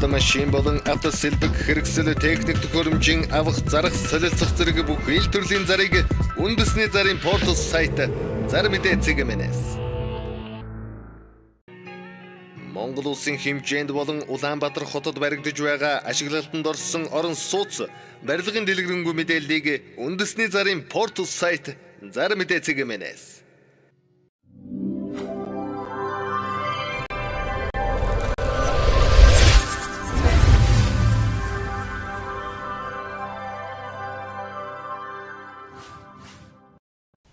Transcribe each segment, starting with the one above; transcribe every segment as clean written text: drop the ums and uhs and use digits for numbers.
Автомашин болон автосэлбэг хэрэгсэл техник төхөөрөмжийн авах зарах солилцох зэрэг бүх ил төрлийн зарыг үндэсний зарын портал сайт Зар мэдээ цэгмэнэс. Монгол улсын хэмжээнд болон Улаанбаатар хотод баригдаж байгаа ашиглалтанд орсон орон сууц барилгын дэлгэрэнгүй мэдээллийг үндэсний зарын портал сайт Зар мэдээ цэгмэнэс.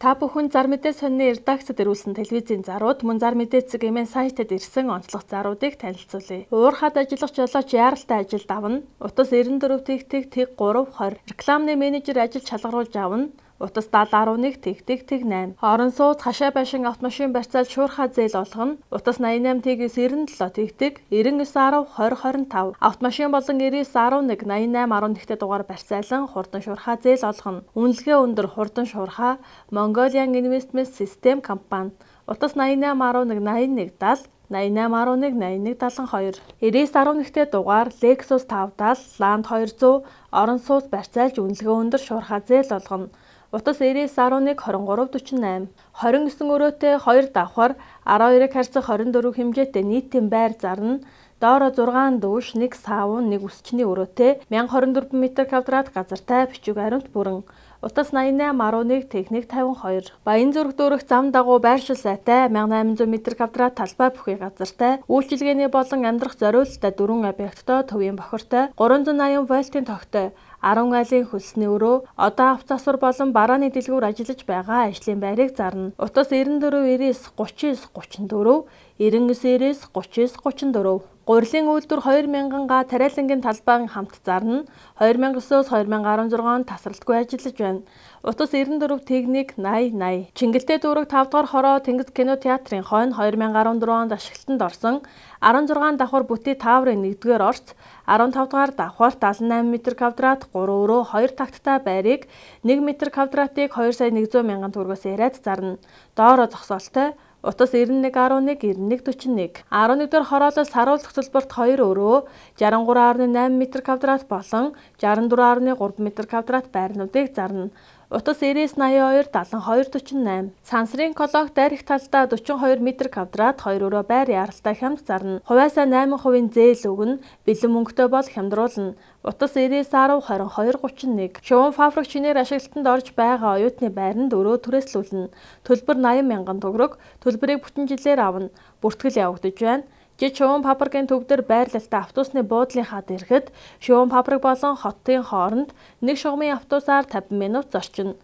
Та бүхэн Зар мэдээ сонины редакцид ирүүлсэн телевизийн зарууд мөн Зар мэдээ цэгмэн сайтад ирсэн онцлог заруудыг танилцуулъя. Уурхад ажиллах жолооч яаралтай ажилд авна. Утас 94 тэг 320. Рекламны менежер ажил шалгаруулж авна. Утас 7011 тэг 8. Орон сууц хашаа байшин автомашин барьцаал шуурхаа зээл олгоно. Утас 88 97 тэг 9910 2025. Автомашин болон 9911 8811 дугаар барьцаалан хурдан шуурхаа зээл олгоно. Үнэлгээ өндөр хурдан шуурхаа Mongolian Investment System компани. Утас 8811 8170 8811 8172. 9911 дугаар Lexus 570 Land 200 орон сууц барьцаалж үнэлгээ өндөр шуурхаа зээл олгоно. Утас 9911 2348. 29 өрөөтэй 2 давхар 12-ыг харьцах 24 хэмжээтэй нийтийн байр зарна. Доороо 6 дүүш, 1 савн, 1 өсчний өрөөтэй 1024 м2 газартай бичиг аримт бүрэн. Утас 8811 техник 52. Баян зүрх дүүрэх зам дагуу байршил сайтай 1800 м2 талбай бүхий газартай үйлчилгээний болон амьдрах зориулалттай 4 объекттой төвийн бохиртой 380 вольтын тогтой 10 айлын хөлсний өрөө одоо автосвар болон барааны дэлгүүр ажиллаж байгаа ажлын байрыг зарна. Утас 94 99 39 34 99 39 34. Гурилын үйлдвэр 2000-га тариалангийн талбайн хамт зарна. 2009-оос 2016 онд тасралтгүй ажиллаж байна. Утас 94 техник 80. Чингэлтэй дүүрэг 5 дугаар хороо Тэнгис кино театрын хойно 2014 онд ашиглалтанд орсон 16 давхар бүти тааврын 1-р орц 15 дугаар давхар 78 м2 3 өрөө 2 такттай байрыг 1 м2-ыг 2 сая 100 мянган төгрөгөөс яриад зарна. Доороо зогсоолтой Утас 9111 9141. 11-р хороолол саруулах төлбөрт 2 өрөө 63.8 м2 болон 64.3 м2 байрнуудыг зарна. Утас 9982 72 48. Сансрын колог дайрах талдаа 42 м2 2 өрөө байр яаралтай хямд зарна. Хувьяасаа 8% зээл өгнө. Бэлэн мөнгөтэй бол хямдруулна. Утас 9910 22 31. Шувуу фабрик шинээр ашиглалтанд орж байгаа оюутны байранд өрөө түрээслүүлнэ. Төлбөр 80 мянган төгрөг. Төлбөрийг бүтэн жилээр авна. Бүртгэл явагдаж байна. Шувуу фабрикийн төвдөр байрлалтай автобусны буудлынхаа дэргэд Шувуу фабрик болон хотын хооронд нэг шугамын автобусаар 50 минут зорчино.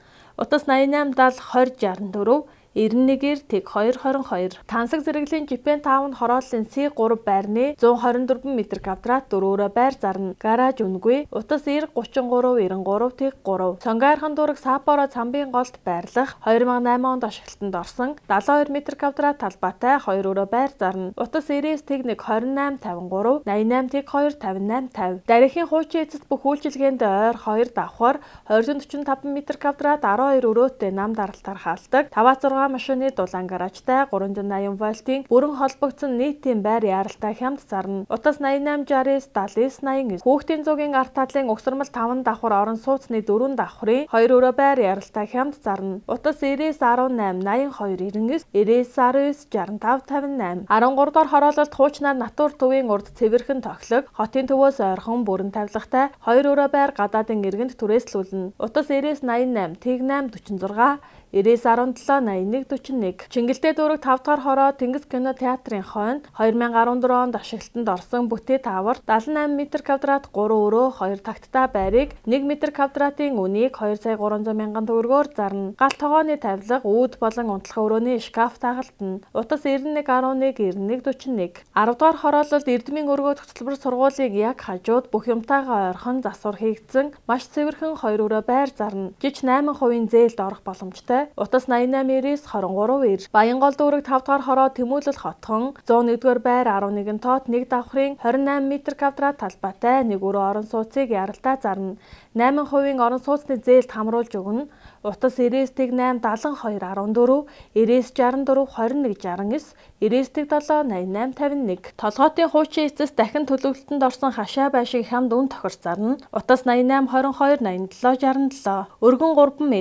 Утас 8870 2064 91 тэг 222. Тансаг зэрэглийн Жипен 5 хорооллын C3 байрны 124 м2 4 өрөө байр зарна. Гараж үнгүй. Утас 90 33 93 тэг 3. Сонгойрхон дүүрэг Саппоро цамбын голд байрлах 2008 онд ашиглалтанд орсон 72 м2 талбайтай 2 өрөө байр зарна. Утас 99 тэг 1 28 53 88 тэг 2 58 50. Дарихийн хуучин эцэст бүх үйлчилгээнд ойр 2 давхар 245 м2 12 өрөөтэй нам даралтаар хаалдаг 5-6 машины дулаан гаражтай 380 вольтын бүрэн холбогдсон нийтийн байр яаралтай хямд зарна. Утас 8869 79 89. Хүүхдийн зуугийн арт талын угсармал 5 давхар орон сууцны 4 давхрын 2 өрөө байр яаралтай хямд зарна. Утас 9918 82 99 9919 65 58. 13 дугаар хороололт хуучнаар натур төвийн урд цэвэрхэн тоглог хотын төвөөс ойрхон бүрэн тавилгатай 2 өрөө байр гадаадын иргэнд түрээслүүлнэ. Утас 9988 тэг 8 46 9917 81 41. Чингэлтэй дүүрэг 5 дугаар хороо Тэнгис кино театрын хойно 2014 онд ашиглалтанд орсон бүтэц таавар 78 м2 3 өрөө 2 такттай байрыг 1 м2-ийн үнийг 2 сая 300 мянган төгрөгөөр зарна. Галт тогооны тавилга, үүд болон унтлах өрөөний шкаф тагалтна. Утас 9111 9141. 10 дугаар хороололд Эрдмийн өргөө төсөлбөр сургуулийн яг хажууд бүх юмтайгаа ойрхон засвар хийгдсэн маш цэвэрхэн 2 өрөө байр зарна. Жиж 8% зээлд орох боломжтой Утас 889923. Баянгол дүүрэг 5 дугаар хороо Тэмүүлэл хотхон 101-р байр 11 тоот 1 давхрын 28 м2 талбайтай нэг өрөө орон сууцыг яралтай зарна. 8% орон сууцны зээлд хамруулж өгнө. Утас 99-8 72 14, 99-64 21 69, 99-7 88 51. Толгоотын хуучин эцэс дахин төлөвлөлтөнд орсон хашаа байшиг хямд үн тохирч зарна. Утас 88 22 87 67. Өргөн 3 м,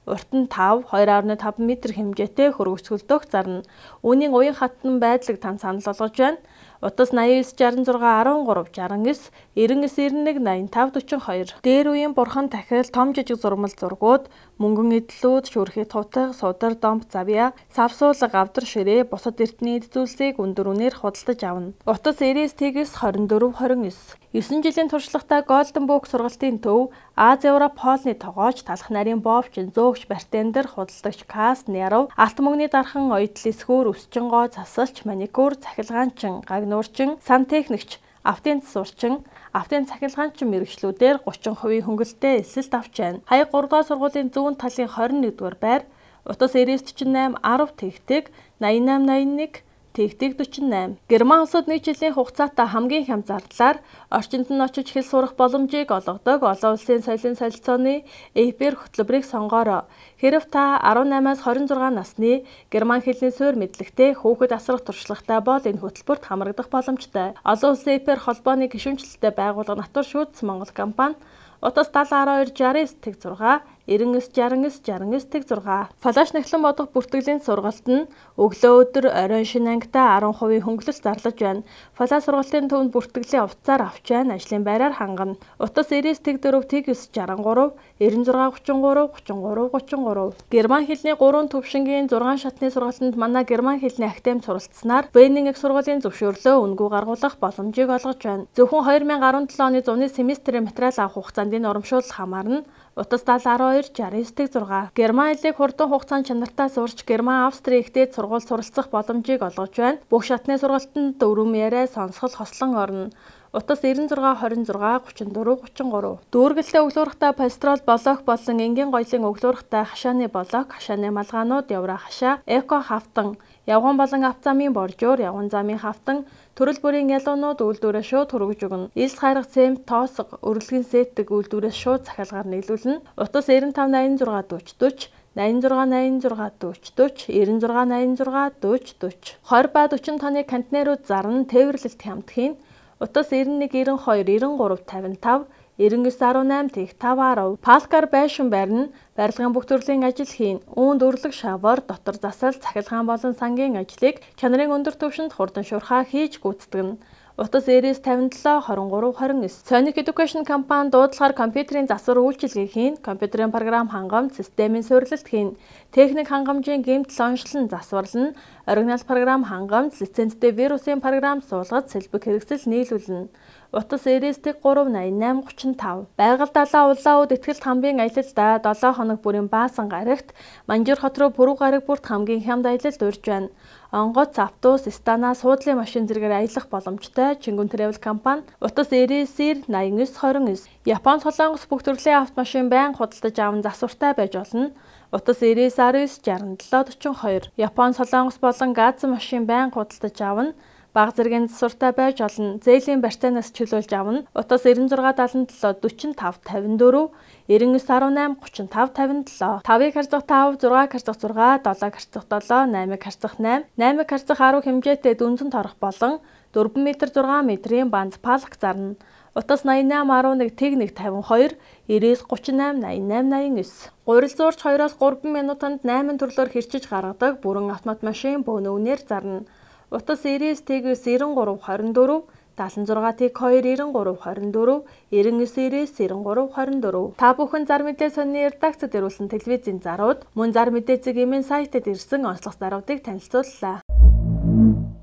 урт нь 5, 2.5 м хэмжээтэй хөрвөцгөлдөх зарна. Үүний уян хатан байдлыг тань санал болгож байна. Утас 89 66 13 69, 99 91 85 42. Дээр үеийн бурхан тахил том жижиг зурмал зургууд, мөнгөн эдлүүд, шүрхий тутаг, судар, домп, завья, савсуулга, гавдар ширээ, бусад эртний эд зүйлсийг өндөр үнээр худалдаж авна. Утас 99 24 29. 9 жилийн туршлагатай Golden Book сургалтын төв, Аз Европ хоолны тогооч, талах нарийн боовчин, зөөгч, бартендер, худалдагч, касс, нярав, алт мөнгөний дархан, оёдл эсхүүр, үсчин гоо, засалч, маникюр, цахилгаанчин, гагнуурчин, сантехникч, автын засварчин, автын цахилгаанчин мэргэжлүүдээр 30% хөнгөлөлтөд эсэлт авч байна. Хаяг 3 дугаар сургуулийн зүүн талын 21-р байр, утас 9948 10 тэгтэг 8881 Тэгтэг 48. Герман улсад нэг жилийн хугацаатай хамгийн хямд зардлаар орчинд нь очиж хэл сурах боломжийг олгодог олон улсын соёлын солилцооны ЭПР хөтөлбөрийг сонгоорой. Хэрэв та 18-аас 26 насны герман хэлний суурь мэдлэгтэй хүүхэд асрах туршлагатай бол энэ хөтөлбөрт хамрагдах боломжтой. Олон улсын ЭПР холбооны гишүүнчлэлтэй байгууллага Натур шүүдс Монгол компани Утас 70 12 69 6 99 69 69 6. Флаш нахлан бодох бүртгэлийн сургалт нь өглөө өдөр оройн шинэ ангитай 10% хөнгөлөлт зарлаж байна. Флаш сургалтын төвөнд бүртгэлийн увцаар авч байна. Ажлын байраар хангана. Утас 99 4 9 63 96 33 33 33. Герман хэлний 3 төвшингийн 6 шатны сургалтанд манай герман хэлний академи суралцсанаар Бенинг их сургуулийн зөвшөөрлөө үнгүй гаргуулах боломжийг олгож байна. Зөвхөн 2017 оны зуны семестрийн материал авах хугацаанд энэ урамшуулал хамаарна. Утас 70 12 69 6. Герман хэлийг хурдан хугацаанд чанартай сурч Герман Австри ихтэйд сургууль суралцах боломжийг олгож байна. Бүх шатны сургалтанд дөрвөн яриа сонсгол хослон орно. Утас 96 26 34 33. Дүүргэлтэй өглөөрхтэй пастрол блок болон энгийн гоёлын өглөөрхтэй хашааны блок, хашааны малгаанууд, явра хашаа, эко хавтан, явган болон авцамын боржуур, явган замын хавтан, төрөл бүрийн ялуунууд үйлдвэрээ шууд хөргөж өгнө. Илс хайрах цемент, тоосго, өрөлгийн сеттэг үйлдвэрээс шууд цахилгаар нийлүүлнэ. Утас 95 86 40 40, 86 86 40 40, 96 86 40 40. 20 ба 40 тонны контейнерүүд зарна, тээвэрлэлт хямд хийн. Утас 91 92 93 55 9918 тэг 510. Палкар байшин барьна. Барилгын бүх төрлийн ажил хийн. Үүнд өрлөг шавар, дотор засал, цахилгаан болон сангийн ажлыг чанарын өндөр түвшинд хурдан шуурхаа хийж гүйцэтгэнэ. Утас 99 57 23 29. Sonic Education компани дуудлагаар компьютерийн засвар үйлчилгээг хийн, компьютерийн програм хангамж, системийн суурилалт хийн, техник хангамжийн гэмтэл оншилн засварлан, оригинал програм хангамж, лицензтэй вирусын програм суулгаж, сэлбэг хэрэгсэл нийлүүлнэ. Утас 99 388 35. Байгаль далаа улаауд ихтгэл хамбын аялалда 7 хоног бүрийн баасан гарагт Манжуур хот руу пүрэв гараг бүрт хамгийн хямд аялалд урьж байна. Онгоц, автобус, стана, суудлын машин зэргээр аялах боломжтой Чингүн Travel компани Утас 99 89 29. Япон Солонгос бүх төрлийн автомашин байнга худалдаж аван засвартай байж болно. Утас 99 19 67 42. Япон Солонгос болон газар машин байнга худалдаж авна. Бага зэргийн засвартай байж олно. Зээлийн барьцаанаас чөлөөлж авна. Утас 96 77 45 54 99 18 35 57. 5-ыг харьцах 5, 6-ыг харьцах 6, 7-ыг харьцах 7, 8-ыг харьцах 8, 8-ыг харьцах 10 хэмжээтэй дүнзэн торох болон 4 м 6 м-ийн банз палх зарна. Утас 88 11 тэг 1 52 99 38 88 89. Гурил зуурч 2-3 минутанд 8 төрлөөр хэрчиж гаргадаг бүрэн автомат машин бөөнө үнээр зарна. Утас 99 тэгс 93 24 76 тэг 2 93 24 99 93 24. Та бүхэн зар мэдээ сонины редакцид ирүүлсэн телевизийн зарууд мөн зар мэдээ цэгийн сайтад ирсэн онцлог заруудыг танилцууллаа.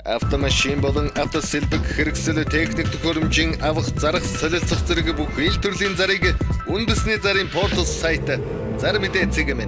Автомашин болон автосэлбэг хэрэгсэл техник төхөөрөмжийн авах зарах солилцох зэрэг бүх ил төрлийн зарыг үндэсний зарын портал сайт зар мэдээ цэгийн